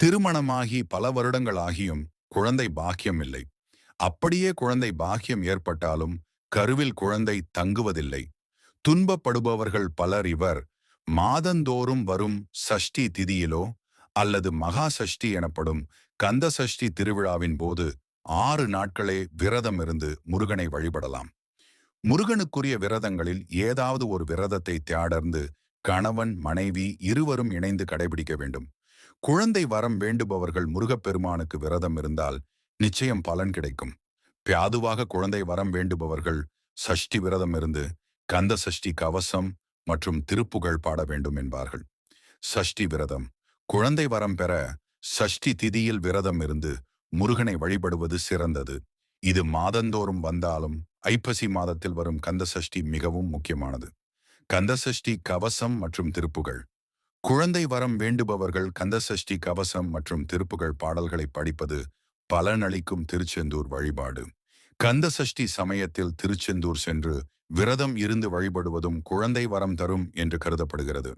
திருமணமாகி பல வருடங்கள் ஆகியும் குழந்தை பாக்கியம் இல்லை. அப்படியே குழந்தை பாக்கியம் ஏற்பட்டாலும் கருவில் குழந்தை தங்குவதில்லை. துன்பப்படுபவர்கள் பலர் இவர். மாதந்தோறும் வரும் சஷ்டி திதியிலோ அல்லது மகா சஷ்டி எனப்படும் கந்த சஷ்டி திருவிழாவின் போது 6 நாட்களே விரதம் இருந்து முருகனை வழிபடலாம். முருகனுக்குரிய விரதங்களில் ஏதாவது ஒரு விரதத்தை தேடர்ந்து கணவன் மனைவி இருவரும் இணைந்து கடைபிடிக்க வேண்டும். குழந்தை வரம் வேண்டுபவர்கள் முருகப்பெருமானுக்கு விரதம் இருந்தால் நிச்சயம் பலன் கிடைக்கும். பியாதுவாக குழந்தை வரம் வேண்டுபவர்கள் சஷ்டி விரதம் இருந்து கந்த சஷ்டி கவசம் மற்றும் திருப்புகழ் பாட வேண்டும் என்பார்கள். சஷ்டி விரதம் குழந்தை வரம் பெற சஷ்டி திதியில் விரதம் இருந்து முருகனை வழிபடுவது சிறந்தது. இது மாதந்தோறும் வந்தாலும் ஐப்பசி மாதத்தில் வரும் கந்த சஷ்டி மிகவும் முக்கியமானது. கந்த சஷ்டி கவசம் மற்றும் திருப்புகழ் குழந்தை வரம் வேண்டுபவர்கள் கந்தசஷ்டி கவசம் மற்றும் திருப்புகழ் பாடல்களை படிப்பது பலனளிக்கும். திருச்செந்தூர் வழிபாடு கந்தசஷ்டி சமயத்தில் திருச்செந்தூர் சென்று விரதம் இருந்து வழிபடுவதும் குழந்தை வரம் தரும் என்று கருதப்படுகிறது.